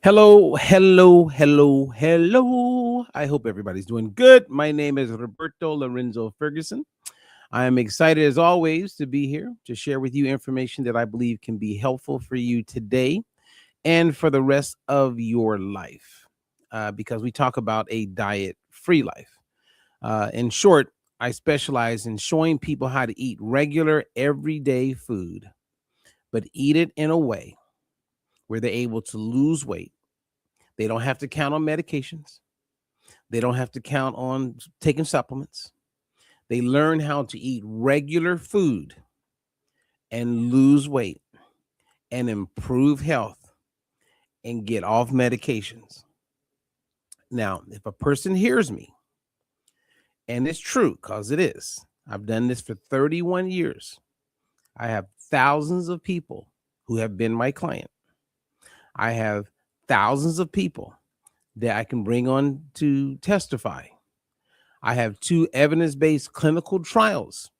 Hello, hello, hello, hello. I hope everybody's doing good. My name is Roberto Lorenzo Ferguson. I am excited as always to be here to share with you information that I believe can be helpful for you today and for the rest of your life because we talk about a diet free life. In short, I specialize in showing people how to eat regular, everyday food, but eat it in a way where they're able to lose weight. They don't have to count on medications. They don't have to count on taking supplements. They learn how to eat regular food and lose weight and improve health and get off medications. Now, if a person hears me, and it's true because it is, I've done this for 31 years. I have thousands of people who have been my client. I have thousands of people that I can bring on to testify. I have 2 evidence-based clinical trials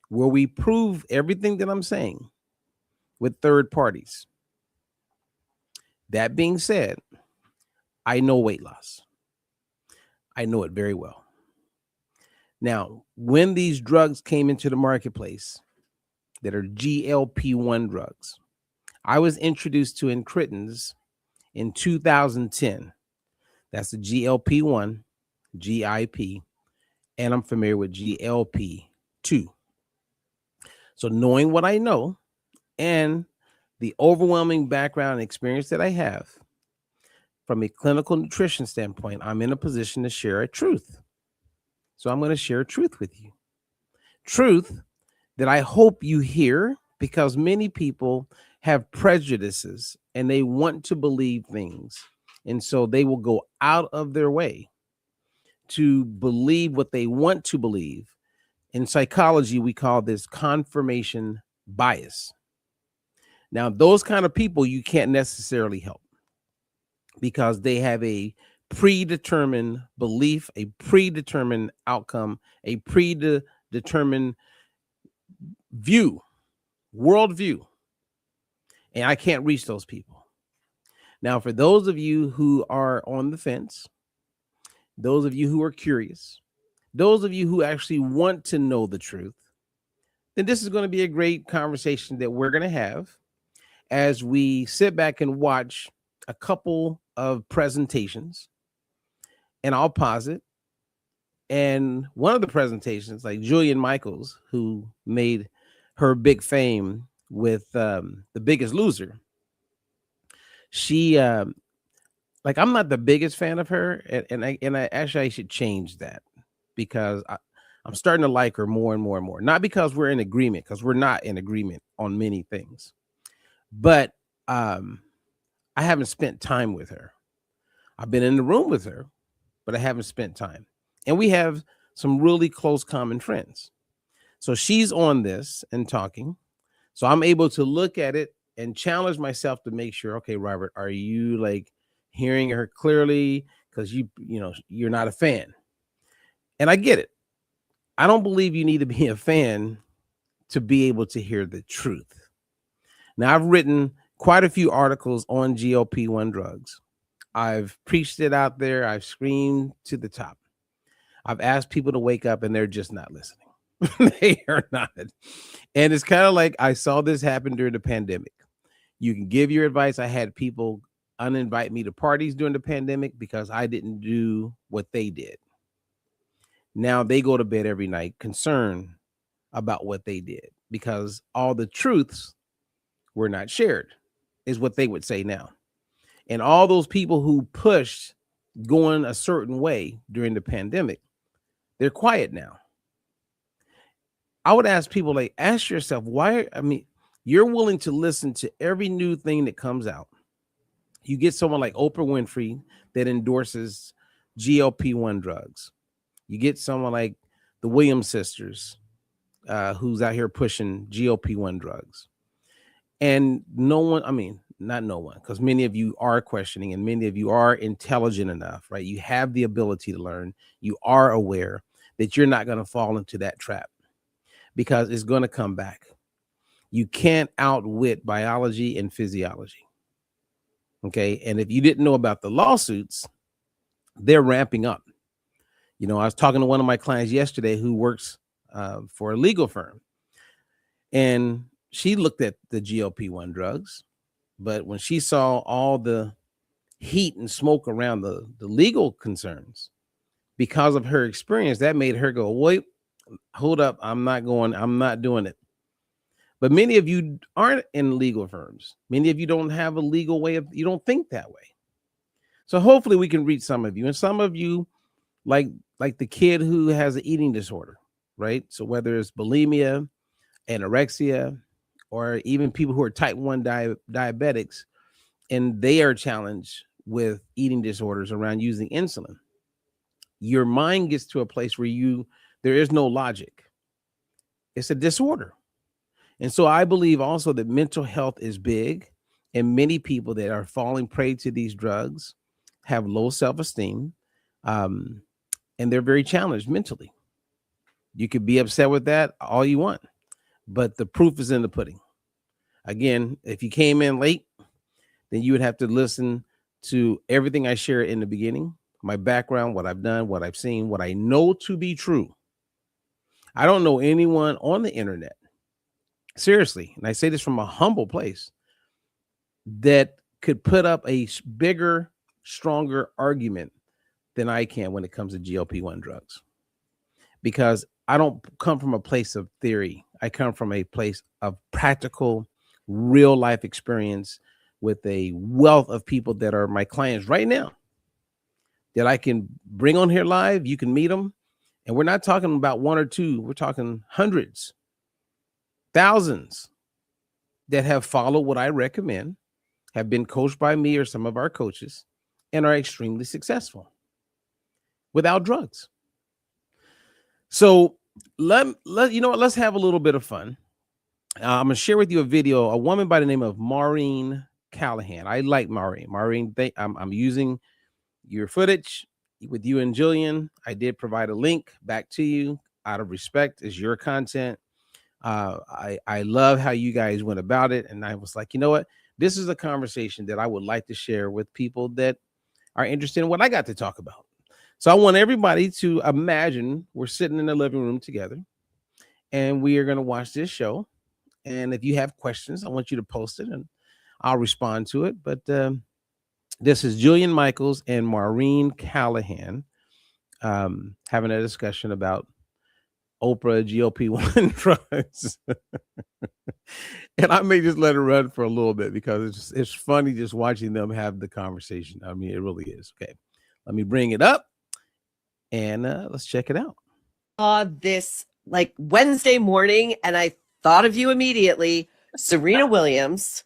where we prove everything that I'm saying with third parties. That being said, I know weight loss. I know it very well. Now, when these drugs came into the marketplace that are GLP-1 drugs, I was introduced to incretins in 2010. That's the GLP-1, GIP, and I'm familiar with GLP-2. So knowing what I know and the overwhelming background and experience that I have from a clinical nutrition standpoint, I'm in a position to share a truth. So I'm going to share a truth with you. Truth that I hope you hear because many people have prejudices and they want to believe things. And so they will go out of their way to believe what they want to believe. In psychology, we call this confirmation bias. Now, those kind of people you can't necessarily help because they have a predetermined belief, a predetermined outcome, a predetermined view, worldview. And I can't reach those people. Now, for those of you who are on the fence, those of you who are curious, those of you who actually want to know the truth, then this is going to be a great conversation that we're going to have as we sit back and watch a couple of presentations. And I'll pause it. And one of the presentations, like Jillian Michaels, who made her big fame with The Biggest Loser, she like I'm not the biggest fan of her, and I actually I should change that because I'm starting to like her more and more and more. Not because we're in agreement, because we're not in agreement on many things, but I haven't spent time with her. I've been in the room with her, but I haven't spent time, and we have some really close common friends. So she's on this and talking, so I'm able to look at it and challenge myself to make sure, okay, Robert, are you like hearing her clearly? Because you're not a fan. And I get it. I don't believe you need to be a fan to be able to hear the truth. Now, I've written quite a few articles on GLP-1 drugs. I've preached it out there. I've screamed to the top. I've asked people to wake up and they're just not listening. They are not. And it's kind of like I saw this happen during the pandemic. You can give your advice. I had people uninvite me to parties during the pandemic because I didn't do what they did. Now they go to bed every night concerned about what they did because all the truths were not shared, is what they would say now. And all those people who pushed going a certain way during the pandemic, they're quiet now. I would ask people, like, ask yourself why. I mean, you're willing to listen to every new thing that comes out. You get someone like Oprah Winfrey that endorses GLP-1 drugs. You get someone like the Williams sisters, who's out here pushing GLP-1 drugs. And no one, I mean, not no one, because many of you are questioning and many of you are intelligent enough, right? You have the ability to learn. You are aware that you're not going to fall into that trap because it's going to come back. You can't outwit biology and physiology. Okay. And if you didn't know about the lawsuits, they're ramping up. You know, I was talking to one of my clients yesterday who works for a legal firm, and she looked at the GLP-1 drugs, but when she saw all the heat and smoke around the legal concerns, because of her experience, that made her go, wait, hold up, I'm not doing it. But many of you aren't in legal firms. Many of you don't have a legal way of, you don't think that way. So hopefully we can reach some of you, and some of you like the kid who has an eating disorder, right? So whether it's bulimia, anorexia, or even people who are type 1 diabetics, and they are challenged with eating disorders around using insulin. Your mind gets to a place where there is no logic. It's a disorder. And so I believe also that mental health is big, and many people that are falling prey to these drugs have low self-esteem, and they're very challenged mentally. You could be upset with that all you want, but the proof is in the pudding. Again, if you came in late, then you would have to listen to everything I share in the beginning, my background, what I've done, what I've seen, what I know to be true. I don't know anyone on the internet, seriously, and I say this from a humble place, that could put up a bigger, stronger argument than I can when it comes to GLP-1 drugs. Because I don't come from a place of theory. I come from a place of practical, real life experience with a wealth of people that are my clients right now that I can bring on here live. You can meet them. And we're not talking about one or two. We're talking hundreds, thousands that have followed what I recommend, have been coached by me or some of our coaches, and are extremely successful without drugs. So let's have a little bit of fun. I'm gonna share with you a video. A woman by the name of Maureen Callahan. I like Maureen. Maureen, I'm using your footage with you and Jillian. I did provide a link back to you out of respect. It's your content. I love how you guys went about it, and I was like, you know what? This is a conversation that I would like to share with people that are interested in what I got to talk about. So I want everybody to imagine we're sitting in the living room together, and we are going to watch this show. And if you have questions, I want you to post it, and I'll respond to it. But this is Jillian Michaels and Maureen Callahan having a discussion about Oprah GLP-1 drugs. And I may just let it run for a little bit because it's funny just watching them have the conversation. I mean, it really is. Okay, let me bring it up and let's check it out. This like Wednesday morning, and I thought of you immediately. Serena Williams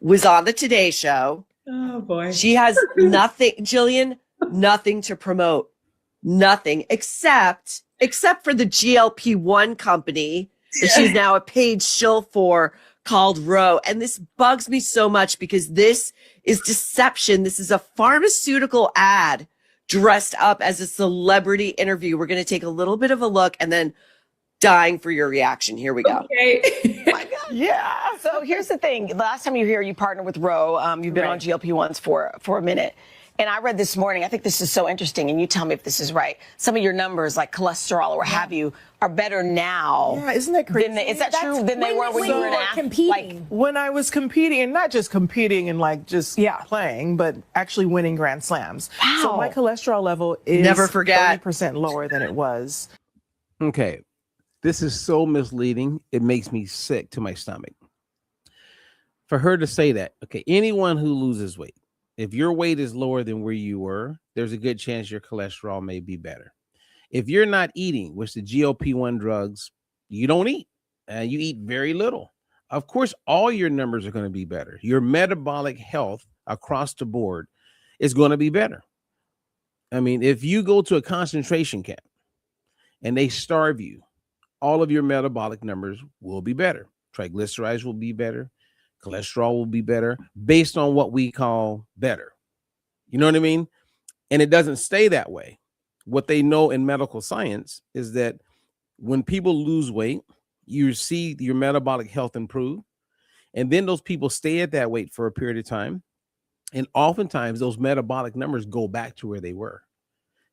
was on the Today Show. Oh boy. She has nothing, Jillian, nothing to promote. Nothing except for the GLP-1 company that she's now a paid shill for, called Roe. And this bugs me so much because this is deception. This is a pharmaceutical ad dressed up as a celebrity interview. We're going to take a little bit of a look and then dying for your reaction. Here we go. Okay. Oh my God. Yeah. So here's the thing. Last time you were here, you partnered with Roe. You've been on GLP-1s for a minute. And I read this morning, I think this is so interesting, and you tell me if this is right. Some of your numbers, like cholesterol or what have you, are better now. Yeah, isn't that crazy? Is that true? Than they were when you were competing. Like, when I was competing, and not just competing and like just playing, but actually winning Grand Slams. Wow. So my cholesterol level is Never forget. 30% lower than it was. Okay, this is so misleading. It makes me sick to my stomach. For her to say that, okay, anyone who loses weight, if your weight is lower than where you were, there's a good chance your cholesterol may be better. If you're not eating, which the GLP-1 drugs, you don't eat, and you eat very little, of course, all your numbers are going to be better. Your metabolic health across the board is going to be better. I mean, if you go to a concentration camp and they starve you, all of your metabolic numbers will be better. Triglycerides will be better. Cholesterol will be better based on what we call better. You know what I mean? And it doesn't stay that way. What they know in medical science is that when people lose weight, you see your metabolic health improve. And then those people stay at that weight for a period of time. And oftentimes those metabolic numbers go back to where they were.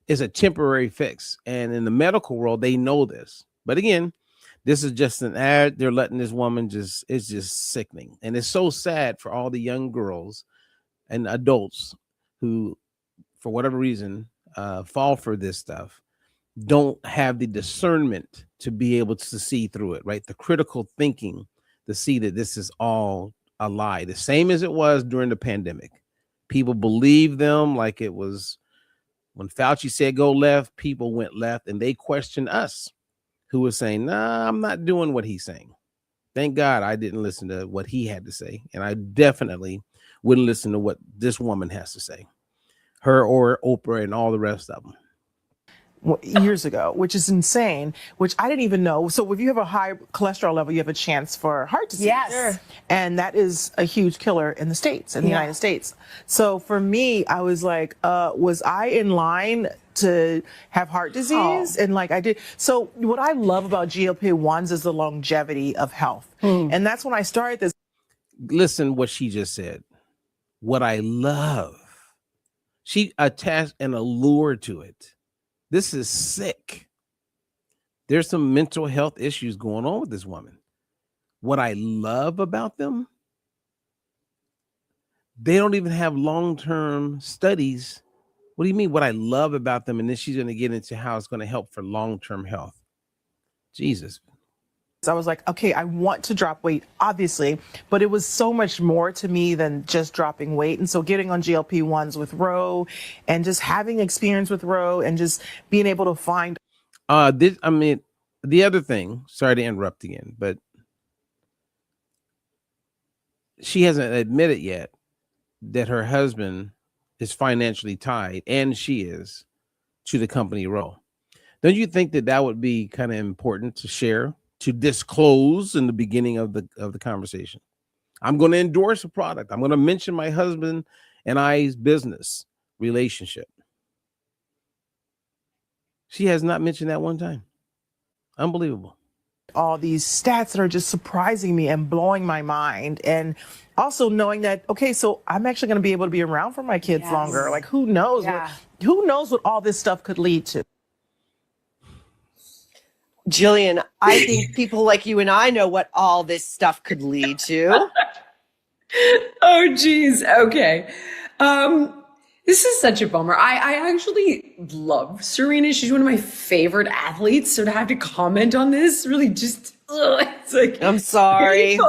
It's a temporary fix. And in the medical world, they know this. But again, this is just an ad. They're letting this woman it's just sickening. And it's so sad for all the young girls and adults who, for whatever reason, fall for this stuff, don't have the discernment to be able to see through it, right? The critical thinking to see that this is all a lie. The same as it was during the pandemic. People believed them like it was when Fauci said go left, people went left, and they questioned us who were saying, nah, I'm not doing what he's saying. Thank God I didn't listen to what he had to say. And I definitely wouldn't listen to what this woman has to say. Her or Oprah and all the rest of them. Years ago, which is insane, which I didn't even know. So if you have a high cholesterol level, you have a chance for heart disease. Yes. Sure. And that is a huge killer in the States, in the United States. So for me, I was like, was I in line to have heart disease? And like I did. So what I love about GLP-1s is the longevity of health. And that's when I started this. Listen what she just said. What I love. She attached an allure to it. This is sick. There's some mental health issues going on with this woman. What I love about them, they don't even have long-term studies. What do you mean? What I love about them, and then she's going to get into how it's going to help for long-term health. Jesus. I was like, okay, I want to drop weight, obviously, but it was so much more to me than just dropping weight. And so getting on GLP-1s with Ro and just having experience with Ro and just being able to find. The other thing, sorry to interrupt again, but she hasn't admitted yet that her husband is financially tied, and she is, to the company Ro. Don't you think that would be kind of important to share? To disclose in the beginning of the conversation. I'm going to endorse a product. I'm going to mention my husband and I's business relationship. She has not mentioned that one time. Unbelievable. All these stats that are just surprising me and blowing my mind. And also knowing that, okay, so I'm actually going to be able to be around for my kids longer. Like who knows what all this stuff could lead to. Jillian, I think people like you and I know what all this stuff could lead to. Oh, geez. Okay. This is such a bummer. I actually love Serena. She's one of my favorite athletes. So to have to comment on this really just, it's like, I'm sorry.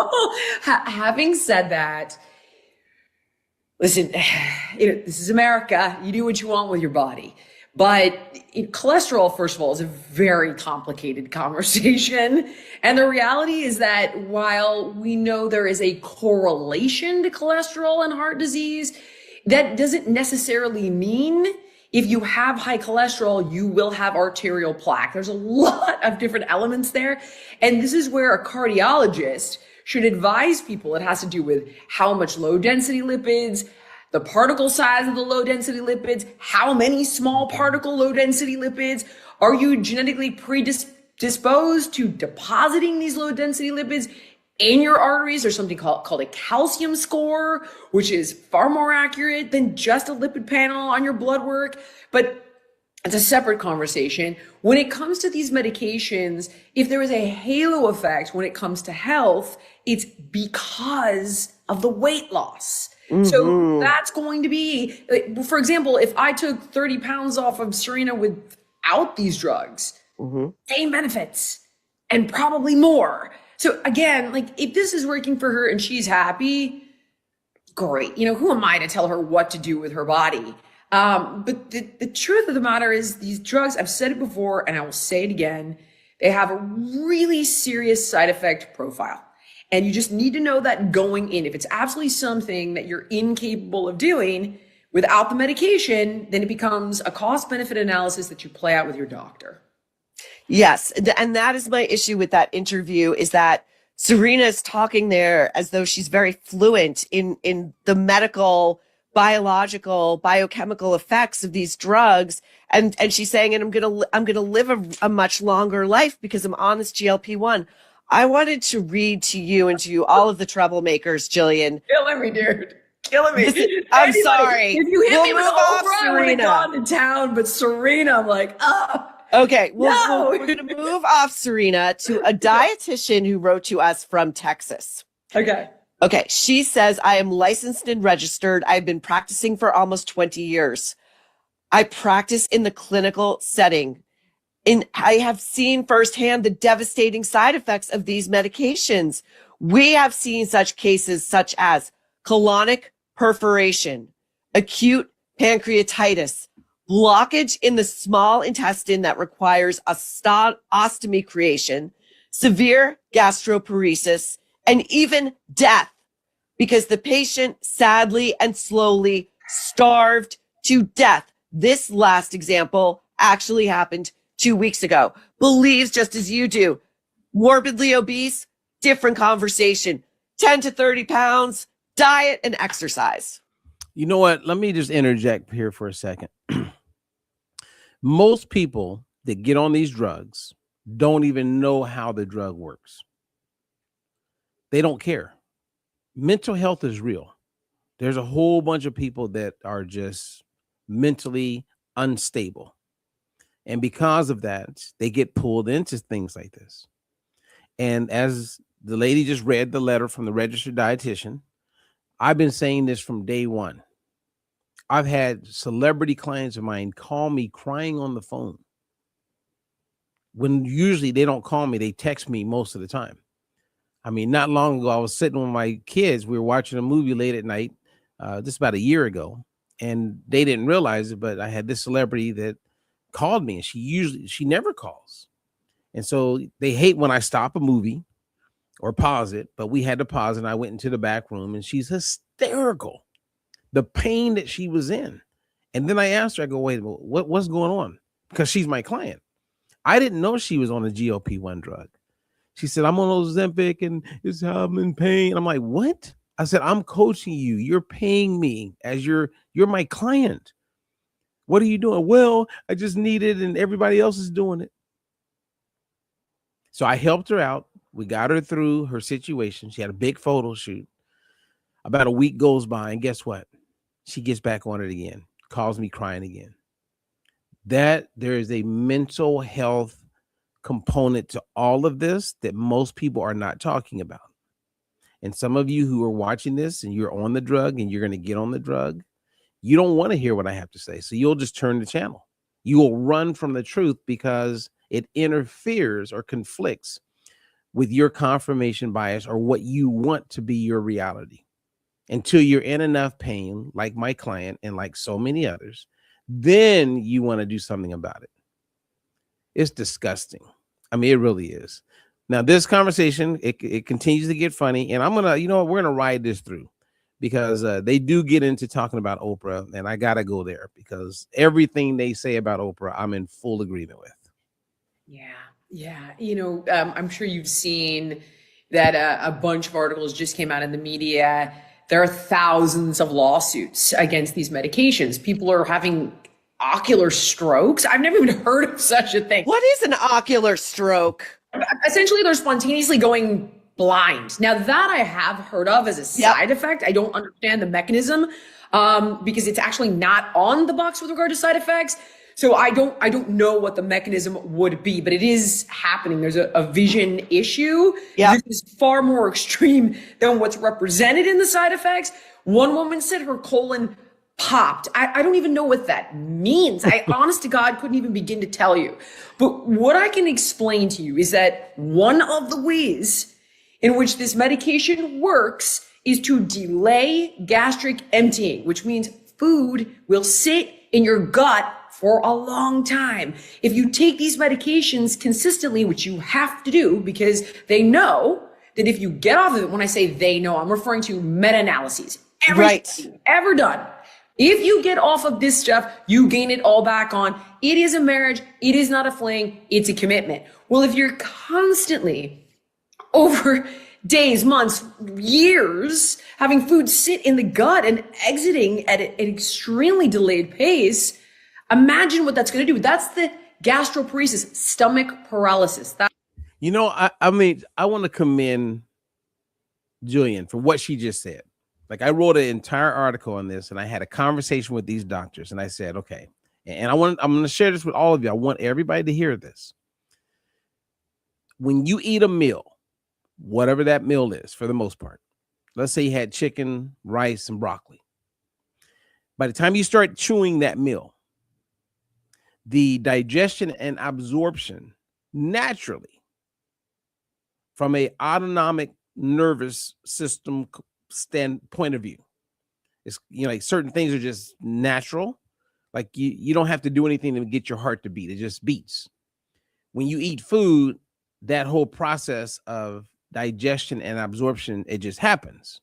Having said that, listen, this is America. You do what you want with your body. But cholesterol, first of all, is a very complicated conversation. And the reality is that while we know there is a correlation to cholesterol and heart disease, that doesn't necessarily mean if you have high cholesterol, you will have arterial plaque. There's a lot of different elements there. And this is where a cardiologist should advise people. It has to do with how much low density lipids, the particle size of the low density lipids, how many small particle low density lipids, are you genetically predisposed to depositing these low density lipids in your arteries? There's something called a calcium score, which is far more accurate than just a lipid panel on your blood work. But it's a separate conversation. When it comes to these medications, if there is a halo effect when it comes to health, it's because of the weight loss. So that's going to be, for example, if I took 30 pounds off of Serena without these drugs, same benefits and probably more. So again, like if this is working for her and she's happy, great. Who am I to tell her what to do with her body? But the truth of the matter is these drugs, I've said it before and I will say it again, they have a really serious side effect profile. And you just need to know that going in. If it's absolutely something that you're incapable of doing without the medication, then it becomes a cost-benefit analysis that you play out with your doctor. Yes. And that is my issue with that interview, is that Serena is talking there as though she's very fluent in the medical, biological, biochemical effects of these drugs. And she's saying, and I'm going to live a much longer life because I'm on this GLP-1. I wanted to read to you and to all of the troublemakers, Jillian. Killing me, dude. killing me. I'm Anybody, sorry. If you hit We'll me with move off Oprah, I would have Serena. gone to town. But Serena, I'm like, oh. Okay, well, No. we're going to move off Serena to a dietitian who wrote to us from Texas. Okay. Okay, she says, I am licensed and registered. I've been practicing for almost 20 years. I practice in the clinical setting, and I have seen firsthand the devastating side effects of these medications. We have seen such cases such as colonic perforation, acute pancreatitis, blockage in the small intestine that requires a ostomy creation, severe gastroparesis, and even death, because the patient sadly and slowly starved to death. This last example actually happened 2 weeks ago. Believes just as you do. Morbidly obese, different conversation. 10 to 30 pounds, diet and exercise. You know what? Let me just interject here for a second. Most people that get on these drugs don't even know how the drug works. They don't care. Mental health is real. There's a whole bunch of people that are just mentally unstable. And because of that, they get pulled into things like this. And as the lady just read the letter from the registered dietitian, I've been saying this from day one. I've had celebrity clients of mine call me crying on the phone. When usually they don't call me, they text me most of the time. I mean, not long ago, I was sitting with my kids. We were watching a movie late at night, just about a year ago. And they didn't realize it, but I had this celebrity that called me, and she never calls. And so they hate when I stop a movie or pause it, but we had to pause, and I went into the back room, and she's hysterical. The pain that she was in. And then I asked her, I go, wait a minute, what's going on? Because she's my client. I didn't know she was on a GLP-1 drug. She said, I'm on Ozempic and I'm in pain. I'm like, what? I said, I'm coaching you. You're paying me as you're my client. What are you doing? Well, I just need it and everybody else is doing it. So I helped her out. We got her through her situation. She had a big photo shoot. About a week goes by, and guess what? She gets back on it again, calls me crying again. That there is a mental health component to all of this that most people are not talking about. And some of you who are watching this and you're on the drug and you're going to get on the drug, you don't want to hear what I have to say. So you'll just turn the channel. You will run from the truth because it interferes or conflicts with your confirmation bias or what you want to be your reality. Until you're in enough pain, like my client and like so many others, then you want to do something about it. It's disgusting. I mean, it really is. Now, this conversation, it continues to get funny, and I'm gonna, we're gonna ride this through because they do get into talking about Oprah, and I gotta go there because everything they say about Oprah, I'm in full agreement with. Yeah. I'm sure you've seen that a bunch of articles just came out in the media. There are thousands of lawsuits against these medications. People are having ocular strokes. I've never even heard of such a thing. What is an ocular stroke? Essentially, they're spontaneously going blind. Now, that I have heard of as a side effect. I don't understand the mechanism because it's actually not on the box with regard to side effects. So I don't know what the mechanism would be, but it is happening. There's a vision issue. Yep. This is far more extreme than what's represented in the side effects. One woman said her colon popped. I don't even know what that means. I honest to God couldn't even begin to tell you. But what I can explain to you is that one of the ways in which this medication works is to delay gastric emptying, which means food will sit in your gut for a long time. If you take these medications consistently, which you have to do because they know that if you get off of it, when I say they know, I'm referring to meta-analyses. Everything ever done. If you get off of this stuff, you gain it all back on. It is a marriage. It is not a fling. It's a commitment. Well, if you're constantly over days, months, years, having food sit in the gut and exiting at an extremely delayed pace, imagine what that's going to do. That's the gastroparesis, stomach paralysis. I mean, I want to commend Jillian for what she just said. Like I wrote an entire article on this, and I had a conversation with these doctors, and I said, okay, and I'm going to share this with all of you. I want everybody to hear this. When you eat a meal, whatever that meal is, for the most part, let's say you had chicken, rice, and broccoli. By the time you start chewing that meal, the digestion and absorption naturally from a autonomic nervous system standpoint of view, it's, you know, like certain things are just natural. Like you don't have to do anything to get your heart to beat. It just beats. When you eat food, that whole process of digestion and absorption, it just happens.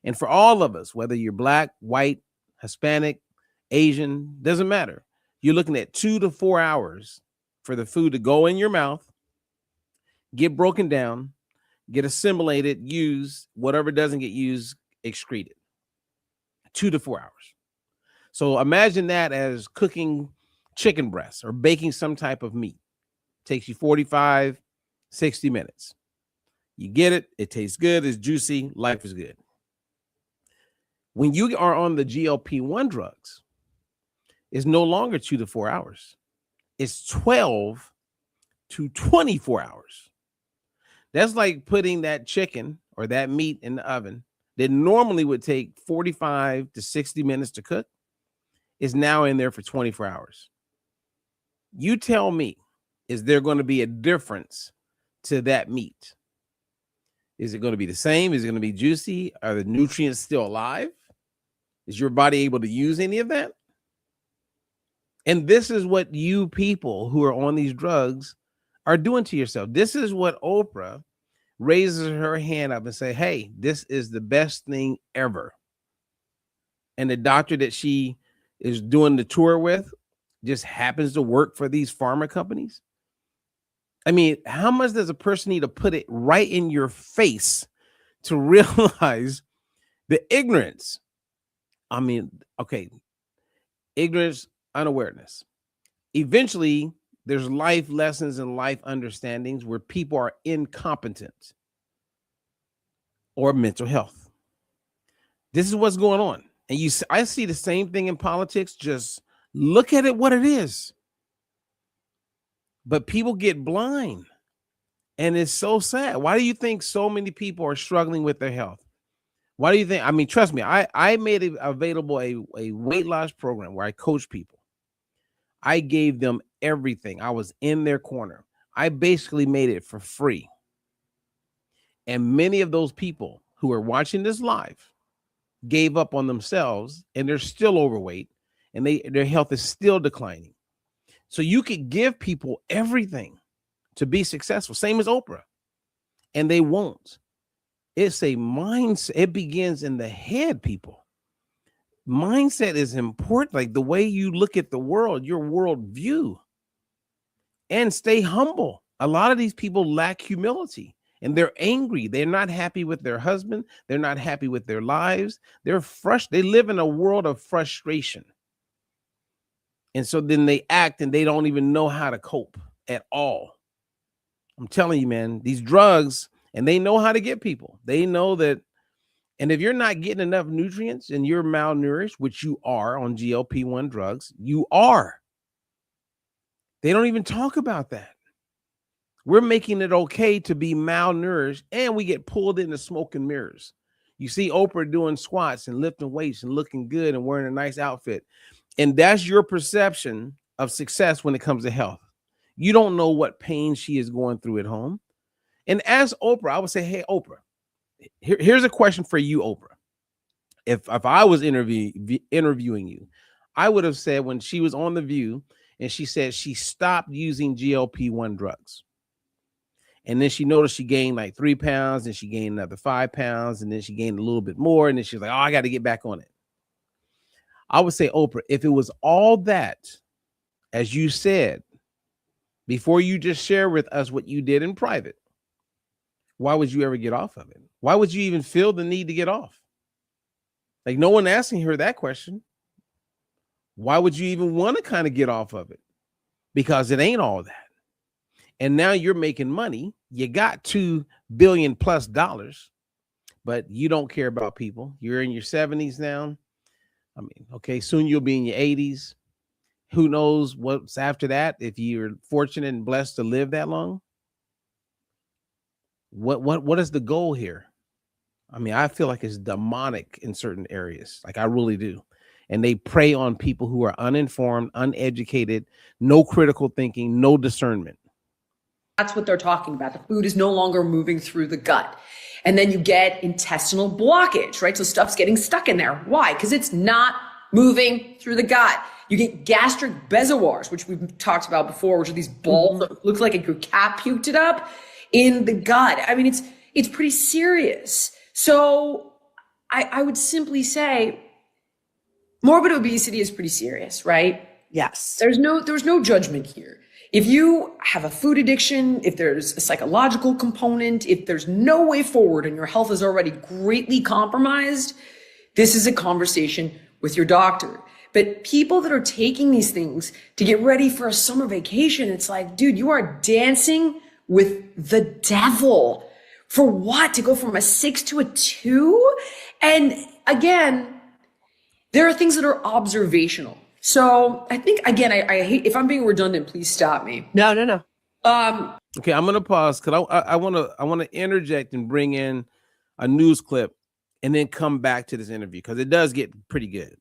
And for all of us, whether you're black, white, Hispanic, Asian, doesn't matter. You're looking at 2 to 4 hours for the food to go in your mouth, get broken down, get assimilated, used, whatever doesn't get used, excreted. 2 to 4 hours. So imagine that as cooking chicken breasts or baking some type of meat. Takes you 45, 60 minutes. You get it. It tastes good. It's juicy. Life is good. When you are on the GLP-1 drugs, it's no longer 2 to 4 hours. It's 12 to 24 hours. That's like putting that chicken or that meat in the oven that normally would take 45 to 60 minutes to cook is now in there for 24 hours. You tell me, is there going to be a difference to that meat? Is it going to be the same? Is it going to be juicy? Are the nutrients still alive? Is your body able to use any of that? And this is what you people who are on these drugs are doing to yourself. This is what Oprah raises her hand up and say, hey, this is the best thing ever. And the doctor that she is doing the tour with just happens to work for these pharma companies. I mean, how much does a person need to put it right in your face to realize the ignorance? I mean, okay, ignorance, unawareness. Eventually, there's life lessons and life understandings where people are incompetent or mental health. This is what's going on. And I see the same thing in politics. Just look at it, what it is. But people get blind. And it's so sad. Why do you think so many people are struggling with their health? Why do you think? I mean, trust me, I made it available a weight loss program where I coach people. I gave them everything. I was in their corner. I basically made it for free. And many of those people who are watching this live gave up on themselves, and they're still overweight, and their health is still declining. So you could give people everything to be successful, same as Oprah, and they won't. It's a mindset. It begins in the head, people. Mindset is important, like the way you look at the world, your worldview, and stay humble. A lot of these people lack humility, and they're angry. They're not happy with their husband. They're not happy with their lives. They're frustrated. They live in a world of frustration. And so then they act and they don't even know how to cope at all. I'm telling you, man, these drugs, and they know how to get people. They know that. And if you're not getting enough nutrients and you're malnourished, which you are on GLP-1 drugs, you are. They don't even talk about that. We're making it okay to be malnourished, and we get pulled into smoke and mirrors. You see Oprah doing squats and lifting weights and looking good and wearing a nice outfit. And that's your perception of success when it comes to health. You don't know what pain she is going through at home. And as Oprah, I would say, hey, Oprah, here's a question for you, Oprah. If I was interviewing you, I would have said when she was on The View and she said she stopped using GLP-1 drugs. And then she noticed she gained like 3 pounds, and she gained another 5 pounds, and then she gained a little bit more. And then she was like, oh, I got to get back on it. I would say, Oprah, if it was all that, as you said, before you just share with us what you did in private, why would you ever get off of it? Why would you even feel the need to get off? Like, no one asking her that question. Why would you even want to kind of get off of it? Because it ain't all that. And now you're making money. You got $2 billion plus, but you don't care about people. You're in your 70s now. I mean, okay, soon you'll be in your 80s. Who knows what's after that if you're fortunate and blessed to live that long? What is the goal here? I mean, I feel like it's demonic in certain areas. Like I really do. And they prey on people who are uninformed, uneducated, no critical thinking, no discernment. That's what they're talking about. The food is no longer moving through the gut. And then you get intestinal blockage, right? So stuff's getting stuck in there. Why? Because it's not moving through the gut. You get gastric bezoars, which we've talked about before, which are these balls that look like your cat puked it up in the gut. I mean, it's pretty serious. So I would simply say morbid obesity is pretty serious, right? Yes. There's no judgment here. If you have a food addiction, if there's a psychological component, if there's no way forward and your health is already greatly compromised, this is a conversation with your doctor. But people that are taking these things to get ready for a summer vacation, it's like, dude, you are dancing with the devil. For what? To go from a 6 to a 2? And again, there are things that are observational. So I think, again, I hate, if I'm being redundant, please stop me. No. Okay, I'm gonna pause because I want to interject and bring in a news clip and then come back to this interview because it does get pretty good.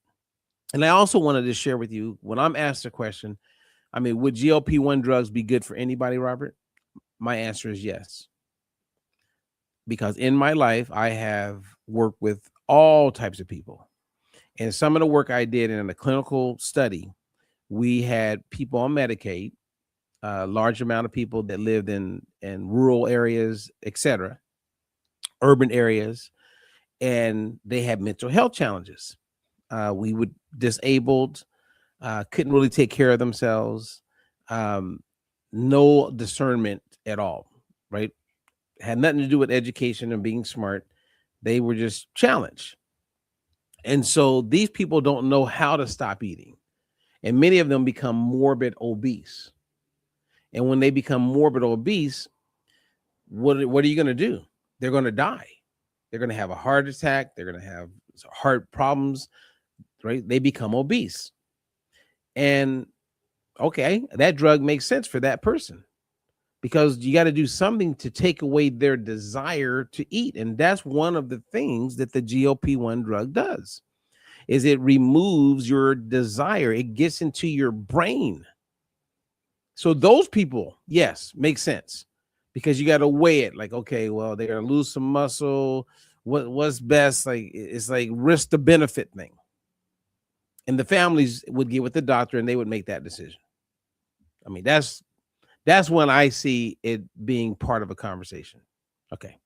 And I also wanted to share with you when I'm asked a question, I mean, would GLP-1 drugs be good for anybody, Robert? My answer is yes. Because in my life, I have worked with all types of people. And some of the work I did in a clinical study, we had people on Medicaid, a large amount of people that lived in rural areas, etc., urban areas, and they had mental health challenges. We would disabled, couldn't really take care of themselves, no discernment at all, right? Had nothing to do with education and being smart. They were just challenged. And so these people don't know how to stop eating. And many of them become morbid obese. And when they become morbid obese, what are you going to do? They're going to die. They're going to have a heart attack. They're going to have heart problems, right? They become obese. And okay, that drug makes sense for that person because you got to do something to take away their desire to eat. And that's one of the things that the GLP-1 drug does, is it removes your desire. It gets into your brain. So those people, yes, make sense because you got to weigh it like, okay, well, they're going to lose some muscle. What's best? Like, it's like risk to benefit thing. And the families would get with the doctor and they would make that decision. I mean, that's when I see it being part of a conversation. Okay.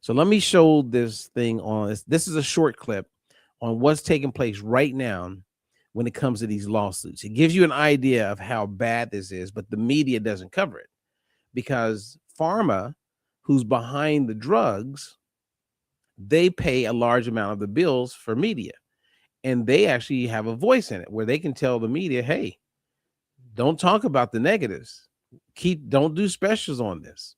So let me show this thing on this. This is a short clip on what's taking place right now when it comes to these lawsuits. It gives you an idea of how bad this is, but the media doesn't cover it because pharma, who's behind the drugs, they pay a large amount of the bills for media. And they actually have a voice in it where they can tell the media, hey, don't talk about the negatives. Don't do specials on this.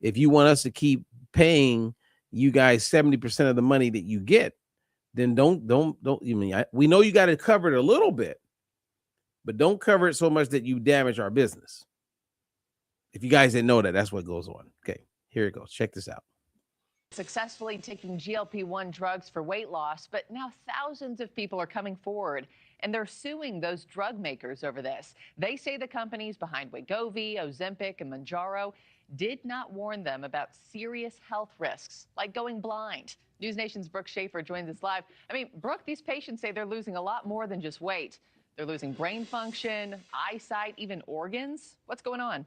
If you want us to keep paying you guys 70% of the money that you get, then don't you mean we know you got to cover it a little bit, but don't cover it so much that you damage our business. If you guys didn't know that, that's what goes on. Okay, here it goes. Check this out. Successfully taking GLP-1 drugs for weight loss, but now thousands of people are coming forward and they're suing those drug makers over this. They say the companies behind Wegovy, Ozempic, and Mounjaro did not warn them about serious health risks like going blind. News Nation's Brooke Schaefer joins us live. I mean, Brooke, these patients say they're losing a lot more than just weight. They're losing brain function, eyesight, even organs. What's going on?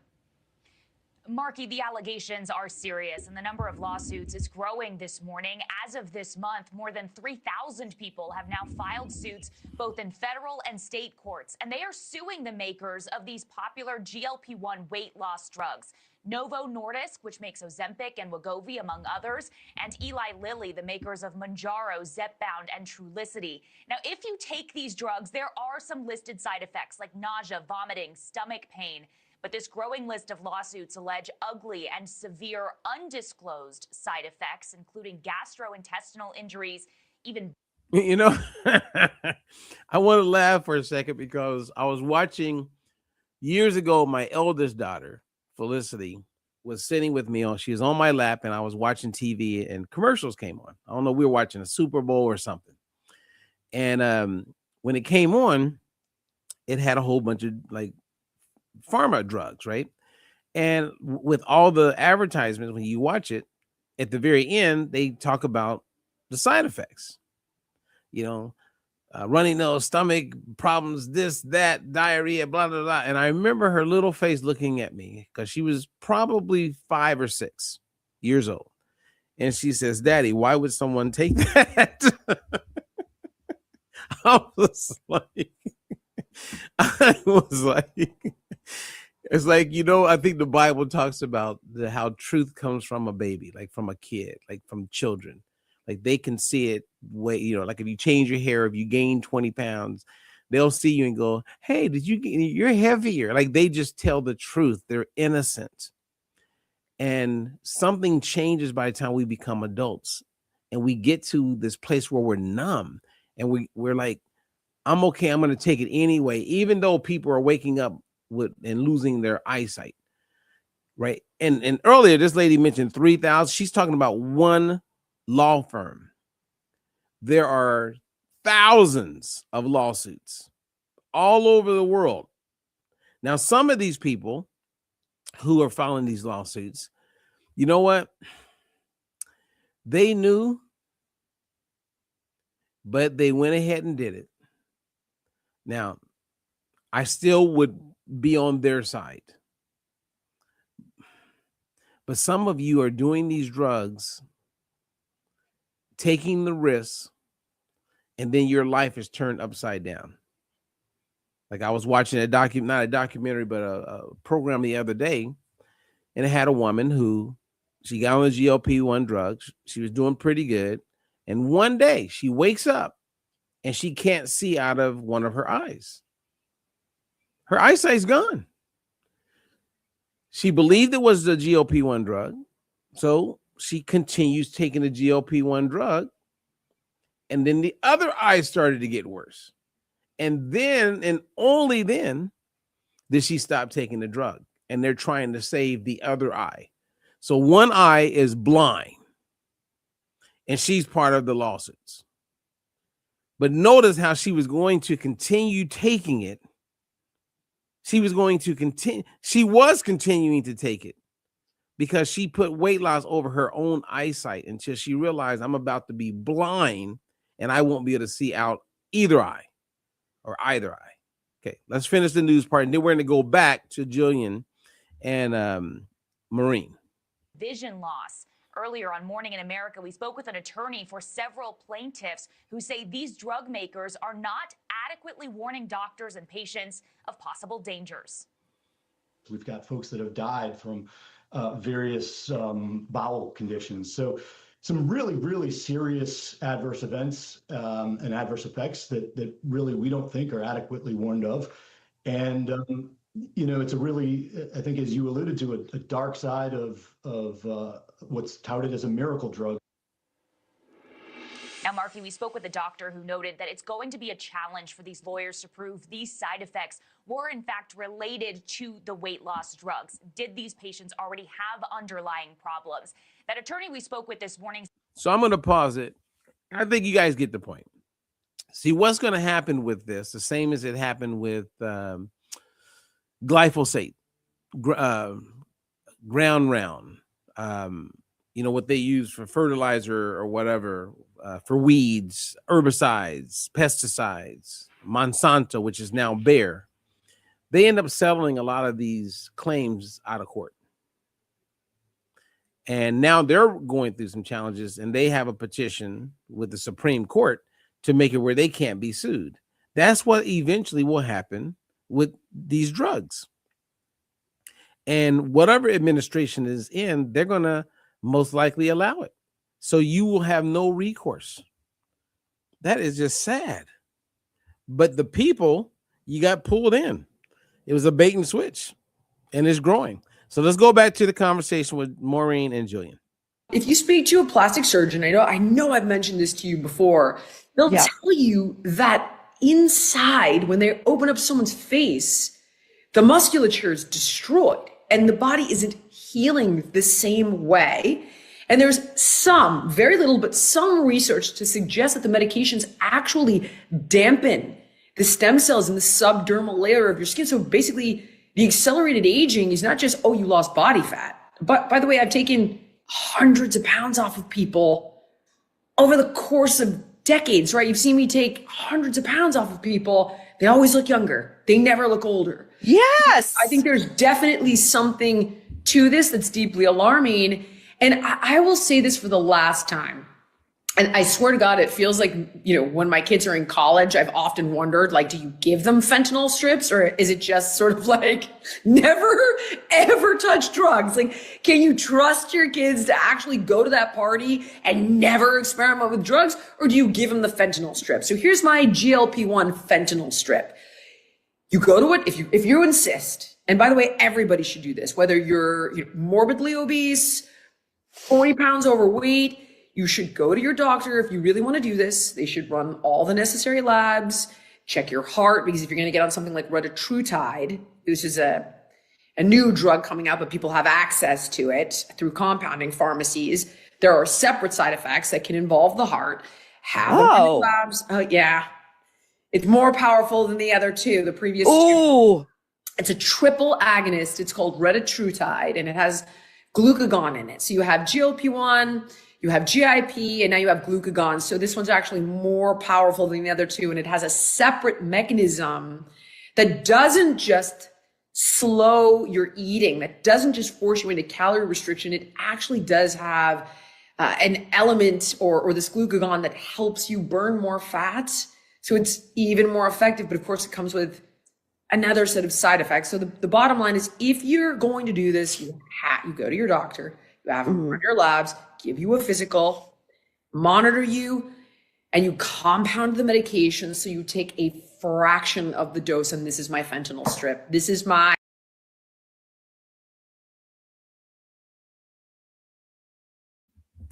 Marky, the allegations are serious and the number of lawsuits is growing this morning. As of this month, more than 3,000 people have now filed suits both in federal and state courts, and they are suing the makers of these popular GLP-1 weight loss drugs. Novo Nordisk, which makes Ozempic and Wegovy, among others, and Eli Lilly, the makers of Mounjaro, Zepbound, and Trulicity. Now, if you take these drugs, there are some listed side effects like nausea, vomiting, stomach pain. But this growing list of lawsuits allege ugly and severe undisclosed side effects, including gastrointestinal injuries, even. You know, I want to laugh for a second because I was watching years ago, my eldest daughter, Felicity, was sitting with me she was on my lap and I was watching TV and commercials came on. I don't know, we were watching a Super Bowl or something. And when it came on, it had a whole bunch of like pharma drugs, right? And with all the advertisements, when you watch it, at the very end, they talk about the side effects. You know, runny nose, stomach problems, this, that, diarrhea, blah, blah, blah. And I remember her little face looking at me because she was probably 5 or 6 years old. And she says, Daddy, why would someone take that? I was like, it's like, you know, I think the Bible talks about how truth comes from a baby, like from a kid, like from children. Like they can see it way, you know, like if you change your hair, if you gain 20 pounds, they'll see you and go, hey, you're heavier. Like they just tell the truth. They're innocent. And something changes by the time we become adults and we get to this place where we're numb and we're like, I'm okay. I'm going to take it anyway, even though people are waking up and losing their eyesight. Right. And earlier, this lady mentioned 3,000. She's talking about one law firm. There are thousands of lawsuits all over the world. Now, some of these people who are filing these lawsuits, you know what? They knew, but they went ahead and did it. Now, I still would be on their side. But some of you are doing these drugs, taking the risks, and then your life is turned upside down. Like I was watching not a documentary, but a program the other day, and it had a woman who she got on the GLP-1 drugs. She was doing pretty good. And one day she wakes up and she can't see out of one of her eyes. Her eyesight's gone. She believed it was the GLP-1 drug. So she continues taking the GLP-1 drug. And then the other eye started to get worse. And then, and only then, did she stop taking the drug. And they're trying to save the other eye. So one eye is blind. And she's part of the lawsuits. But notice how she was going to continue taking it. She was continuing to take it because she put weight loss over her own eyesight until she realized I'm about to be blind and I won't be able to see out either eye or either eye. Okay, let's finish the news part and then we're going to go back to Jillian and Maureen. Vision loss. Earlier on Morning in America, we spoke with an attorney for several plaintiffs who say these drug makers are not adequately warning doctors and patients of possible dangers. We've got folks that have died from various bowel conditions. So some really, really serious adverse events and adverse effects that really we don't think are adequately warned of. And you know, it's a really, I think, as you alluded to, a dark side of what's touted as a miracle drug. Now, Marky, we spoke with a doctor who noted that it's going to be a challenge for these lawyers to prove these side effects were, in fact, related to the weight loss drugs. Did these patients already have underlying problems? That attorney we spoke with this morning. So I'm going to pause it. I think you guys get the point. See, what's going to happen with this, the same as it happened with glyphosate, ground round, you know, what they use for fertilizer or whatever, for weeds, herbicides, pesticides, Monsanto, which is now Bayer. They end up settling a lot of these claims out of court. And now they're going through some challenges and they have a petition with the Supreme Court to make it where they can't be sued. That's what eventually will happen with these drugs. And whatever administration is in, they're going to most likely allow it. So you will have no recourse. That is just sad. But the people, you got pulled in. It was a bait and switch. and it's growing. So let's go back to the conversation with Maureen and Jillian. If you speak to a plastic surgeon, I know I've mentioned this to you before, they'll tell you that inside, when they open up someone's face, the musculature is destroyed and the body isn't healing the same way. And there's some, very little, but some research to suggest that the medications actually dampen the stem cells in the subdermal layer of your skin. So basically, the accelerated aging is not just, oh, you lost body fat. But by the way, I've taken hundreds of pounds off of people over the course of decades, right? You've seen me take hundreds of pounds off of people. They always look younger. They never look older. Yes. I think there's definitely something to this that's deeply alarming. And I will say this for the last time. And I swear to God, it feels like, when my kids are in college, I've often wondered, like, do you give them fentanyl strips, or is it just sort of like never, ever touch drugs? Like, can you trust your kids to actually go to that party and never experiment with drugs? Or do you give them the fentanyl strip? So here's my GLP-1 fentanyl strip. You go to it if you insist. And by the way, everybody should do this, whether you're morbidly obese, 40 pounds overweight. You should go to your doctor if you really want to do this. They should run all the necessary labs, check your heart, because if you're going to get on something like retatrutide, this is a new drug coming out, but people have access to it through compounding pharmacies. There are separate side effects that can involve the heart. Have them in the labs. Yeah. It's more powerful than the other two, the previous two. It's a triple agonist. It's called retatrutide, and it has glucagon in it. So you have GLP-1, you have GIP, and now you have glucagon. So this one's actually more powerful than the other two, and it has a separate mechanism that doesn't just slow your eating, that doesn't just force you into calorie restriction. It actually does have an element or this glucagon that helps you burn more fat. So it's even more effective, but of course it comes with another set of side effects. So the bottom line is, if you're going to do this, you go to your doctor, you have them run your labs, give you a physical, monitor you, and you compound the medication. So you take a fraction of the dose. And this is my fentanyl strip. This is my.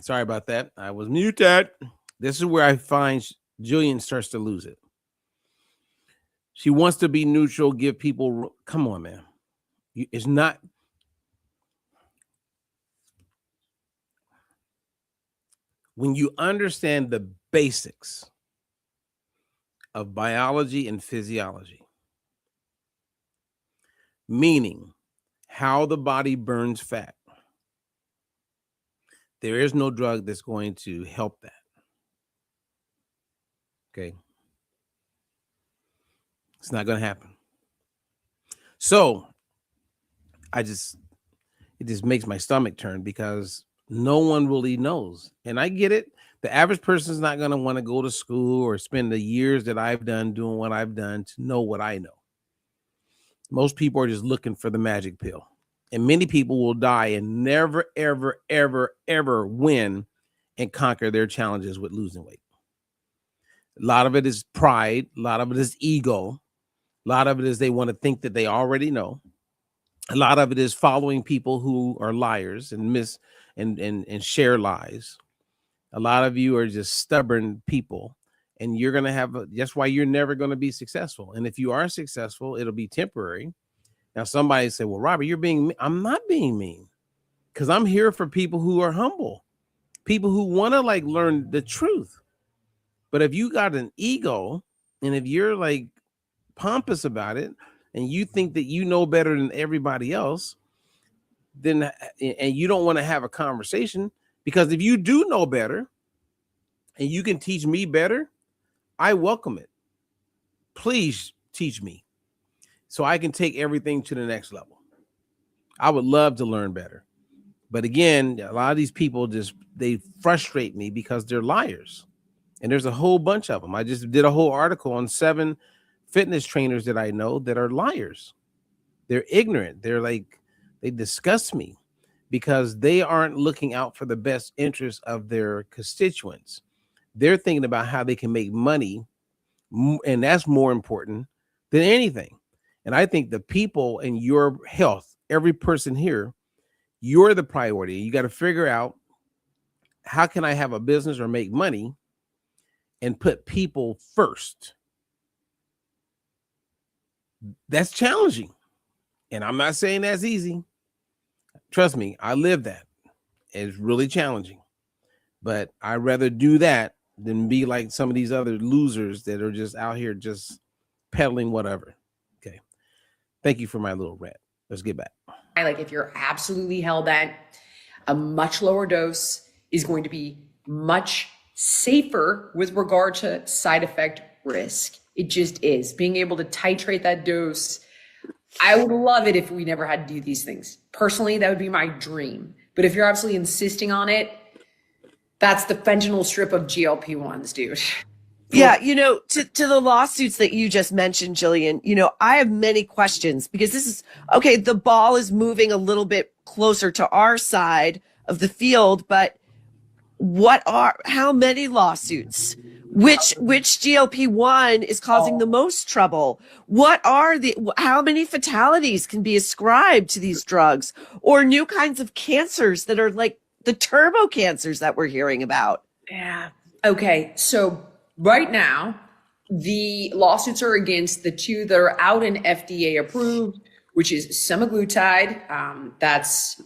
Sorry about that. I was muted. This is where I find Jillian starts to lose it. She wants to be neutral, give people. Come on, man. It's not. When you understand the basics of biology and physiology, meaning how the body burns fat, there is no drug that's going to help that. Okay. It's not going to happen. So it just makes my stomach turn, because no one really knows. And I get it. The average person is not going to want to go to school or spend the years that I've done doing what I've done to know what I know. Most people are just looking for the magic pill. And many people will die and never, ever, ever, ever win and conquer their challenges with losing weight. A lot of it is pride. A lot of it is ego. A lot of it is they want to think that they already know. A lot of it is following people who are liars and share lies. A lot of you are just stubborn people, and you're going to have that's why you're never going to be successful. And if you are successful, it'll be temporary. Now, somebody say, well, Robert, you're being mean. I'm not being mean, because I'm here for people who are humble, people who want to learn the truth. But if you got an ego, and if you're pompous about it, and you think that you know better than everybody else, then and you don't want to have a conversation, because if you do know better and you can teach me better, I welcome it. Please teach me so I can take everything to the next level. I would love to learn better. But again, a lot of these people they frustrate me because they're liars. And there's a whole bunch of them. I just did a whole article on 7 fitness trainers that I know that are liars. They're ignorant. They disgust me, because they aren't looking out for the best interest of their constituents. They're thinking about how they can make money, and that's more important than anything. And I think the people and your health every person here, you're the priority. You got to figure out, how can I have a business or make money and put people first? That's challenging. And I'm not saying that's easy. Trust me, I live that. It's really challenging. But I'd rather do that than be like some of these other losers that are just out here just peddling whatever. Okay. Thank you for my little rant. Let's get back. Like, if you're absolutely hell bent, a much lower dose is going to be much safer with regard to side effect risk. It just is. Being able to titrate that dose, I would love it if we never had to do these things. Personally, that would be my dream. But if you're absolutely insisting on it, that's the fentanyl strip of GLP-1s, dude. Yeah, to the lawsuits that you just mentioned, Jillian, I have many questions, because this is, okay, the ball is moving a little bit closer to our side of the field, but how many lawsuits? Which GLP-1 is causing the most trouble? How many fatalities can be ascribed to these drugs, or new kinds of cancers that are like the turbo cancers that we're hearing about? Yeah. Okay. So right now, the lawsuits are against the two that are out and FDA approved, which is semaglutide. That's,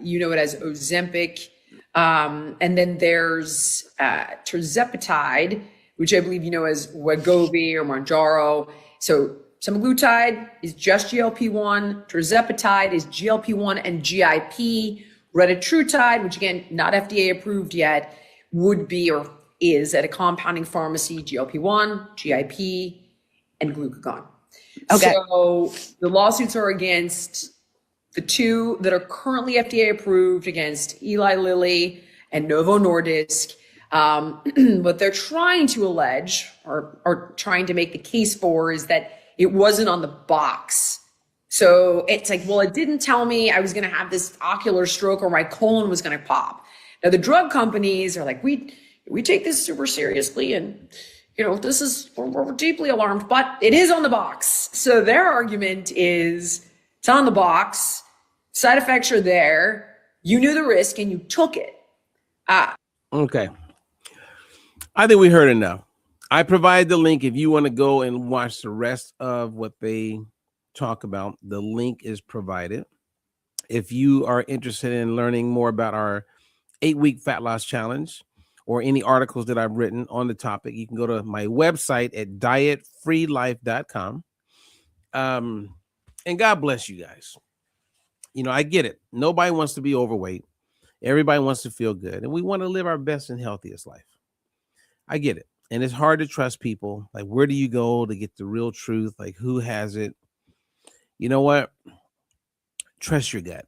you know it as Ozempic. And then there's tirzepatide, which I believe you know as Wegovy or Mounjaro. So semaglutide is just GLP-1. Tirzepatide is GLP-1 and GIP. Retatrutide, which again, not FDA approved yet, would be or is at a compounding pharmacy, GLP-1, GIP, and glucagon. Okay. So the lawsuits are against the two that are currently FDA approved, against Eli Lilly and Novo Nordisk. What they're trying to allege or trying to make the case for is that it wasn't on the box. So it's like, well, it didn't tell me I was going to have this ocular stroke or my colon was going to pop. Now, the drug companies are like, we take this super seriously, and we're deeply alarmed, but it is on the box. So their argument is it's on the box, side effects are there, you knew the risk and you took it. Okay. I think we heard enough. I provide the link if you want to go and watch the rest of what they talk about. The link is provided. If you are interested in learning more about our 8-week fat loss challenge or any articles that I've written on the topic, you can go to my website at dietfreelife.com. And God bless you guys. I get it. Nobody wants to be overweight. Everybody wants to feel good. And we want to live our best and healthiest life. I get it. And it's hard to trust people. Like, where do you go to get the real truth? Like, who has it? You know what? Trust your gut.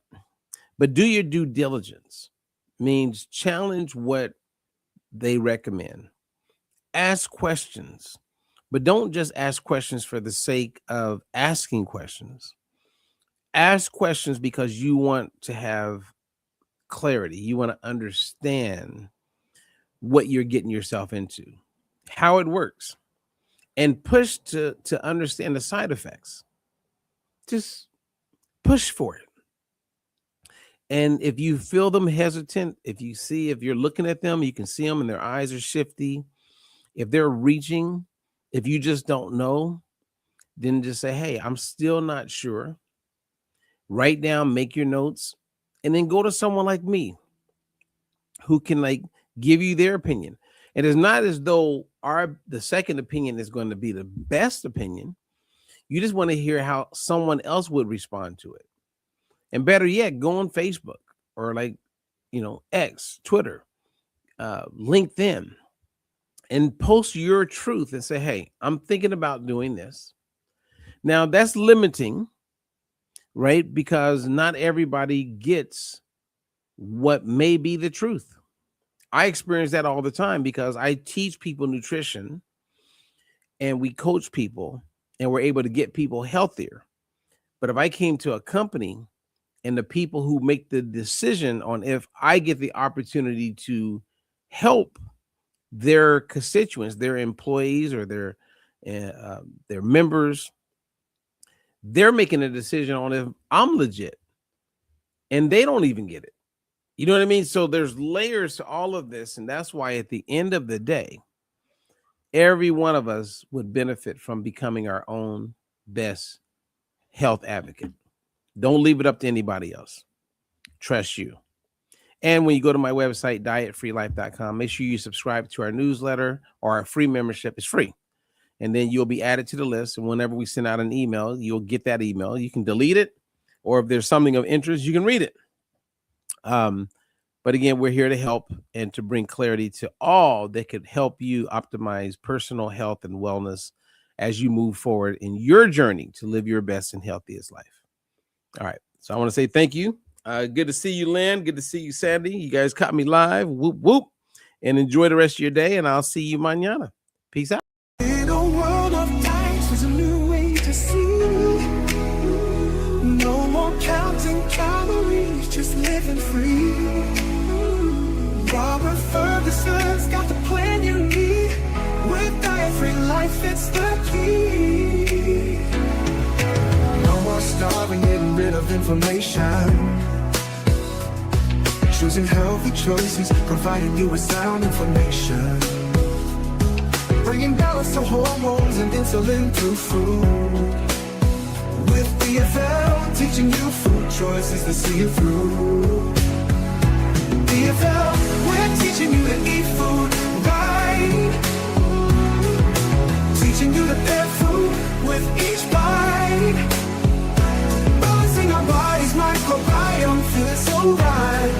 But do your due diligence. Means challenge what they recommend. Ask questions. But don't just ask questions for the sake of asking questions. Ask questions because you want to have clarity. You want to understand what you're getting yourself into, how it works, and push to understand the side effects. Just push for it. And if you feel them hesitant, if you're looking at them, you can see them and their eyes are shifty. If they're reaching, if you just don't know, then just say, hey, I'm still not sure. Write down, make your notes, and then go to someone like me who can give you their opinion. And it's not as though the second opinion is going to be the best opinion. You just want to hear how someone else would respond to it. And better yet, go on Facebook or X, Twitter, LinkedIn, and post your truth and say, hey, I'm thinking about doing this. Now that's limiting, right? Because not everybody gets what may be the truth. I experience that all the time because I teach people nutrition and we coach people and we're able to get people healthier. But if I came to a company and the people who make the decision on if I get the opportunity to help their constituents, their employees or their members, they're making a decision on if I'm legit. and they don't even get it. You know what I mean? So there's layers to all of this. And that's why at the end of the day, every one of us would benefit from becoming our own best health advocate. Don't leave it up to anybody else. Trust you. And when you go to my website, dietfreelife.com, make sure you subscribe to our newsletter or our free membership. It's free. And then you'll be added to the list. And whenever we send out an email, you'll get that email. You can delete it, or if there's something of interest, you can read it. But again, we're here to help and to bring clarity to all that could help you optimize personal health and wellness as you move forward in your journey to live your best and healthiest life. All right. So I want to say thank you. Good to see you, Lynn. Good to see you, Sandy. You guys caught me live. Whoop, whoop. And enjoy the rest of your day. And I'll see you mañana. Peace out. In a world of dice, there's a new way to see. No more counting calories, just living free. Robert Ferguson's got the plan you need. With diet-free life, it's the key. No more starving, getting rid of inflammation. Choosing healthy choices, providing you with sound information. Bringing balance to hormones and insulin through food. With DFL, teaching you food choices to see it through. DFL, we're teaching you to eat food right. Teaching you to pair food with each bite. Balancing our body's microbiome, feels so right.